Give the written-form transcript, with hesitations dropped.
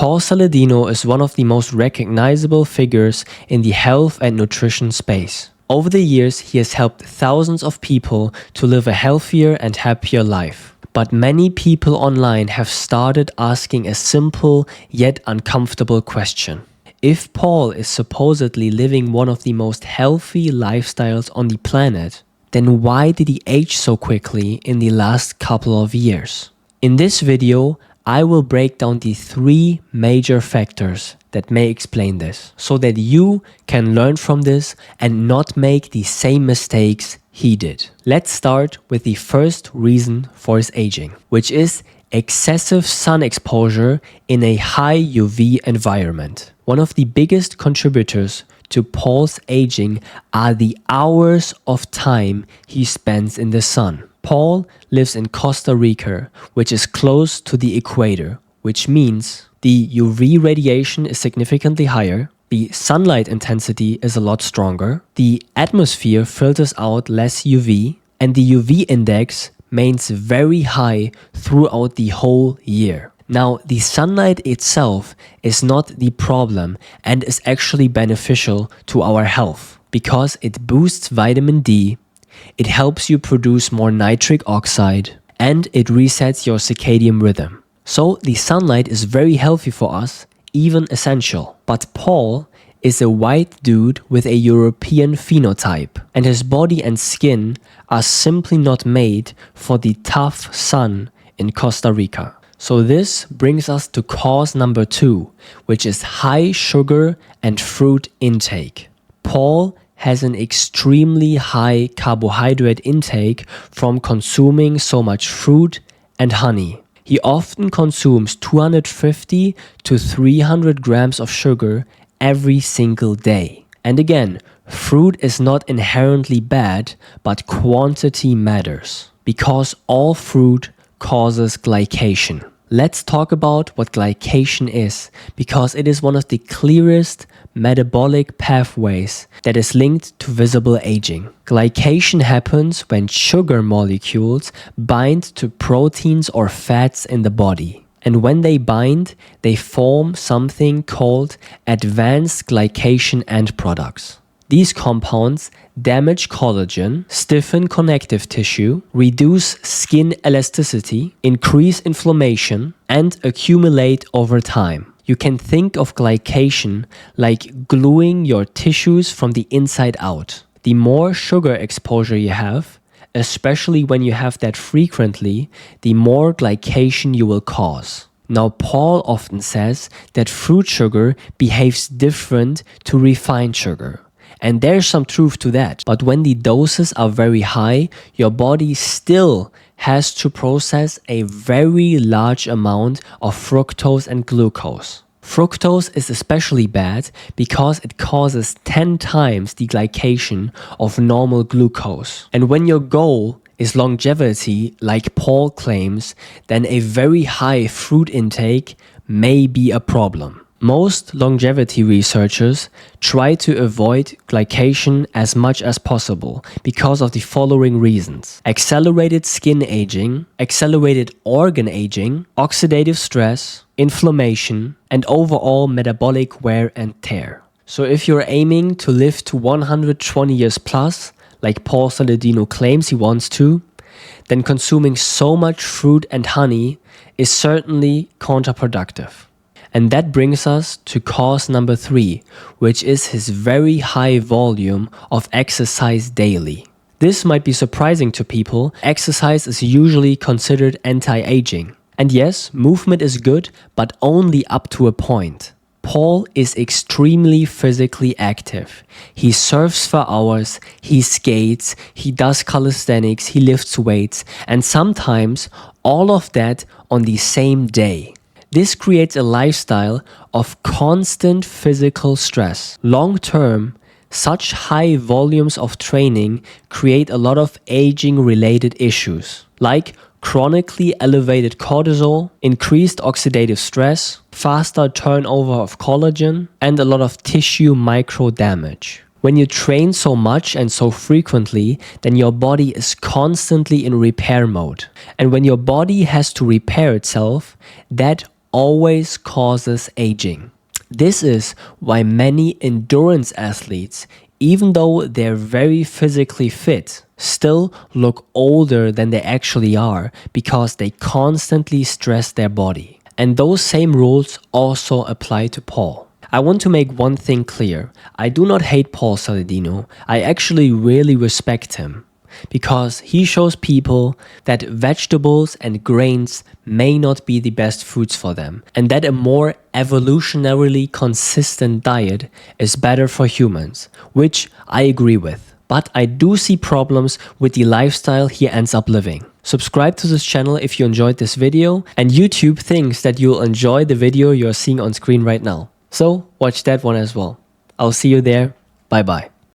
Paul Saladino is one of the most recognizable figures in the health and nutrition space. Over the years, he has helped thousands of people to live a healthier and happier life. But many people online have started asking a simple yet uncomfortable question. If Paul is supposedly living one of the most healthy lifestyles on the planet, then why did he age so quickly in the last couple of years? In this video, I will break down the 3 major factors that may explain this, so that you can learn from this and not make the same mistakes he did. Let's start with the first reason for his aging, which is excessive sun exposure in a high UV environment. One of the biggest contributors to Paul's aging are the hours of time he spends in the sun. Paul lives in Costa Rica, which is close to the equator, which means the UV radiation is significantly higher, the sunlight intensity is a lot stronger, the atmosphere filters out less UV, and the UV index remains very high throughout the whole year. Now, the sunlight itself is not the problem and is actually beneficial to our health because it boosts vitamin D, it helps you produce more nitric oxide, and it resets your circadian rhythm. So the sunlight is very healthy for us, even essential. But Paul is a white dude with a European phenotype, and his body and skin are simply not made for the tough sun in Costa Rica. So this brings us to cause number 2, which is high sugar and fruit intake. Paul has an extremely high carbohydrate intake from consuming so much fruit and honey. He often consumes 250 to 300 grams of sugar every single day. And again, fruit is not inherently bad, but quantity matters, because all fruit causes glycation. Let's talk about what glycation is, because it is one of the clearest metabolic pathways that is linked to visible aging. Glycation happens when sugar molecules bind to proteins or fats in the body. And when they bind, they form something called advanced glycation end products. These compounds damage collagen, stiffen connective tissue, reduce skin elasticity, increase inflammation, and accumulate over time. You can think of glycation like gluing your tissues from the inside out. The more sugar exposure you have, especially when you have that frequently, the more glycation you will cause. Now, Paul often says that fruit sugar behaves different to refined sugar. And there's some truth to that. But when the doses are very high, your body still has to process a very large amount of fructose and glucose. Fructose is especially bad because it causes 10 times the glycation of normal glucose. And when your goal is longevity, like Paul claims, then a very high fruit intake may be a problem. Most longevity researchers try to avoid glycation as much as possible because of the following reasons: accelerated skin aging, accelerated organ aging, oxidative stress, inflammation, and overall metabolic wear and tear. So if you're aiming to live to 120 years plus, like Paul Saladino claims he wants to, then consuming so much fruit and honey is certainly counterproductive. And that brings us to cause number 3, which is his very high volume of exercise daily. This might be surprising to people. Exercise is usually considered anti-aging. And yes, movement is good, but only up to a point. Paul is extremely physically active. He surfs for hours, he skates, he does calisthenics, he lifts weights, and sometimes all of that on the same day. This creates a lifestyle of constant physical stress. Long term, such high volumes of training create a lot of aging-related issues, like chronically elevated cortisol, increased oxidative stress, faster turnover of collagen, and a lot of tissue micro damage. When you train so much and so frequently, then your body is constantly in repair mode. And when your body has to repair itself, that always causes aging. This is why many endurance athletes, even though they're very physically fit, still look older than they actually are because they constantly stress their body. And those same rules also apply to Paul. I want to make one thing clear. I do not hate Paul Saladino. I actually really respect him, because he shows people that vegetables and grains may not be the best foods for them, and that a more evolutionarily consistent diet is better for humans, which I agree with. But I do see problems with the lifestyle he ends up living. Subscribe to this channel if you enjoyed this video, and YouTube thinks that you'll enjoy the video you're seeing on screen right now. So watch that one as well. I'll see you there. Bye bye.